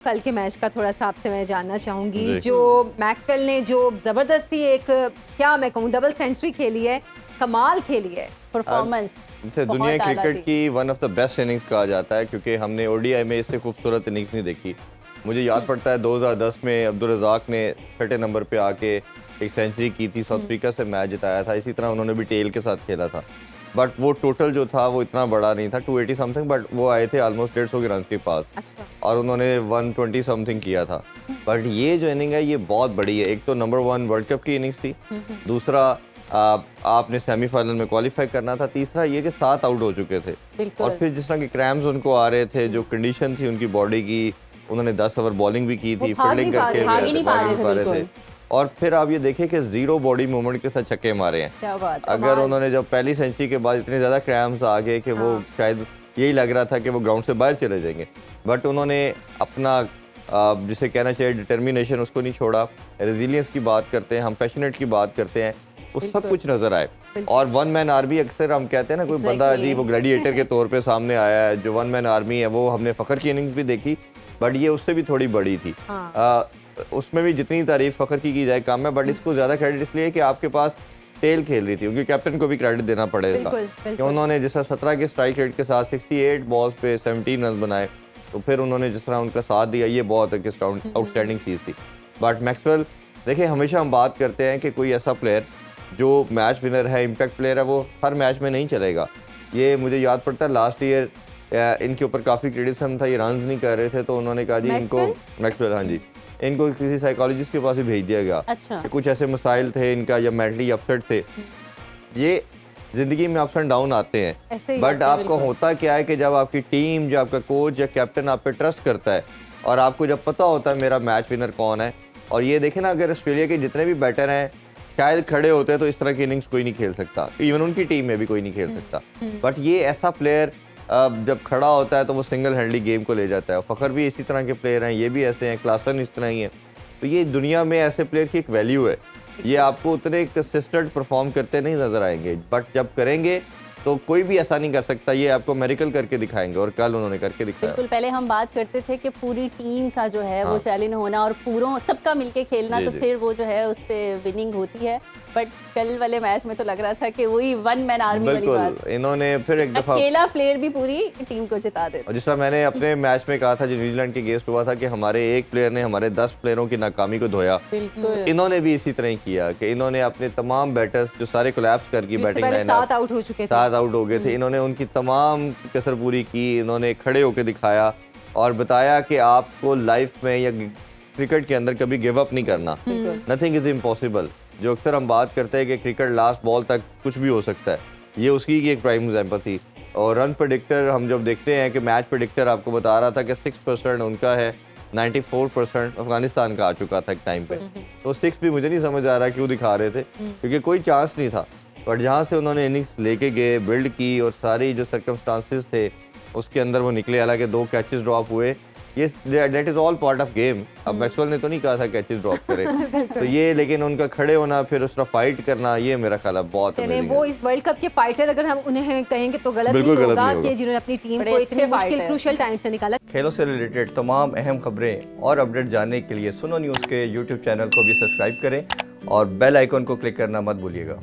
कल के मैच का थोड़ा सा आपसे मैं जानना चाहूंगी, जो मैक्सवेल ने जो जबरदस्ती एक क्या मैं कहूँ डबल सेंचुरी खेली है, कमाल खेली है परफॉर्मेंस। इसे दुनिया क्रिकेट की one of the best innings कहा जाता है, क्योंकि हमने ओडीआई में इससे खूबसूरत इनिंग्स नहीं देखी। मुझे याद पड़ता है 2010 में अब्दुल रज़ाक ने छठे नंबर पे आके एक सेंचुरी की थी, साउथ अफ्रीका से मैच जिताया था। इसी तरह उन्होंने भी टेल के साथ खेला था, बट वो टोटल जो था वो इतना बड़ा नहीं था, 280 समथिंग, बट वो आए थे ऑलमोस्ट 150 के रन के पास। अच्छा। और उन्होंने 120 समथिंग किया था। बट ये जो इनिंग है ये बहुत बड़ी है। एक तो नंबर 1 वर्ल्ड कप की इनिंग्स थी, दूसरा आपने सेमीफाइनल में क्वालिफाई करना था, तीसरा ये कि 7 आउट हो चुके थे। और फिर जिस तरह के क्रैम्स उनको आ रहे थे, जो कंडीशन थी उनकी बॉडी की, उन्होंने 10 ओवर बॉलिंग भी की थी, फील्डिंग करके भाग नहीं पा रहे थे। और फिर आप ये देखें कि जीरो बॉडी मूवमेंट के साथ छक्के मारे हैं। क्या बात, अगर उन्होंने जब पहली सेंचुरी के बाद इतने ज़्यादा क्रैम्स आ गए कि वो शायद यही लग रहा था कि वो ग्राउंड से बाहर चले जाएंगे, बट उन्होंने अपना जिसे कहना चाहिए डिटर्मिनेशन उसको नहीं छोड़ा। रेजिलियंस की बात करते हैं हम, पैशनेट की बात करते हैं, वो सब कुछ नज़र आए। और वन मैन आर्मी अक्सर हम कहते हैं ना, कोई बंदा जी वो ग्लैडिएटर के तौर पे सामने आया है, जो वन मैन आर्मी है वो हमने फ़खर की इनिंग्स भी देखी, बट ये उससे भी थोड़ी बड़ी थी। उसमें भी जितनी तारीफ फ़खर की जाए कम है, बट इसको ज़्यादा क्रेडिट इसलिए कि आपके पास टेल खेल रही थी, उनके कैप्टन को भी क्रेडिट देना पड़ेगा कि उन्होंने जिस तरह 17 के स्ट्राइक रेट के साथ 68 बॉल्स पे 17 रन बनाए, तो फिर उन्होंने जिस तरह उनका साथ दिया, ये बहुत एक आउटस्टैंडिंग चीज़ थी। बट मैक्सवेल देखिए, हमेशा हम बात करते हैं कि कोई ऐसा प्लेयर जो मैच विनर है, इम्पैक्ट प्लेयर है, वो हर मैच में नहीं चलेगा। ये मुझे याद पड़ता है लास्ट ईयर इनके ऊपर काफ़ी क्रिटिसिज्म था, ये रन नहीं कर रहे थे, तो उन्होंने कहा जी इनको मैक्सवेल, हाँ जी, इनको किसी साइकोलॉजिस्ट के पास ही भेज दिया गया। अच्छा। कि कुछ ऐसे मसाइल थे इनका या मेंटली अपसेट थे। ये जिंदगी में अप्स एंड डाउन आते हैं, बट आपको होता क्या है कि जब आपकी टीम, जो आपका कोच या कैप्टन आप पे ट्रस्ट करता है, और आपको जब पता होता है मेरा मैच विनर कौन है। और ये देखें ना, अगर ऑस्ट्रेलिया के जितने भी बैटर हैं शायद खड़े होते हैं तो इस तरह की इनिंग्स कोई नहीं खेल सकता, इवन उनकी टीम में भी कोई नहीं खेल सकता। बट ये ऐसा प्लेयर जब खड़ा होता है तो वो सिंगल हैंडली गेम को ले जाता है। फ़खर भी इसी तरह के प्लेयर हैं, ये भी ऐसे हैं, क्लासन इस तरह ही हैं। तो ये दुनिया में ऐसे प्लेयर की एक वैल्यू है। ये आपको उतने कंसिस्टेंट परफॉर्म करते नहीं नजर आएंगे, बट जब करेंगे तो कोई भी ऐसा नहीं कर सकता, ये आपको मेरिकल करके दिखाएंगे, और कल उन्होंने करके दिखाया। बिल्कुल, पहले हम बात करते थे कि पूरी टीम का जो है वो चैलेंज होना और पूरों सबका मिलके खेलना, तो फिर वो जो है उस पे विनिंग होती है। बट कल वाले मैच में तो लग रहा था कि वही वन मैन आर्मी वाली बात, इन्होंने फिर एक दफा अकेला प्लेयर भी पूरी टीम को जिता देता। और जिस तरह मैंने अपने मैच में कहा था जो न्यूजीलैंड के गेस्ट हुआ था कि हमारे एक प्लेयर ने हमारे 10 प्लेयरों की नाकामी को धोया, इन्होंने भी इसी तरह ही किया कि इन्होंने अपने तमाम बैटर्स जो सारे कोलैप्स करके बैटिंग लाइन 7 आउट हो चुके थे, 7 आउट हो गए थे, इन्होंने उनकी तमाम कसर पूरी की। इन्होंने खड़े होकर दिखाया और बताया कि आपको लाइफ में या क्रिकेट के अंदर कभी गिव अप नहीं करना, नथिंग इज इम्पॉसिबल। जो अक्सर हम बात करते हैं कि क्रिकेट लास्ट बॉल तक कुछ भी हो सकता है, ये उसकी एक प्राइम एग्जांपल थी। और रन प्रेडिक्टर हम जब देखते हैं कि मैच प्रेडिक्टर आपको बता रहा था कि 6% उनका है, 94% अफगानिस्तान का आ चुका था एक टाइम पे। तो 6 भी मुझे नहीं समझ आ रहा क्यों दिखा रहे थे, क्योंकि कोई चांस नहीं था। बट जहाँ से उन्होंने इनिंग्स लेके गए, बिल्ड की, और सारी जो सर्कमस्टांसेस थे उसके अंदर वो निकले। हालांकि 2 कैचेस ड्रॉप हुए, ये that is all part of game. अब मैक्सवेल ने तो नहीं कहा था कैचेस ड्रॉप करें तो ये, लेकिन उनका खड़े होना, फिर उसका फाइट करना, ये मेरा ख्याल है बहुत वो इस वर्ल्ड कप के फाइटर अगर हम उन्हें कहेंगे तो गलत नहीं होगा कि जिन्होंने अपनी टीम को इतने मुश्किल क्रूशियल टाइम से निकाला। खेलों से रिलेटेड तमाम अहम खबरें और अपडेट जानने के लिए सुनो न्यूज़ के YouTube चैनल को भी सब्सक्राइब करें और बेल आइकन को क्लिक करना मत भूलिएगा।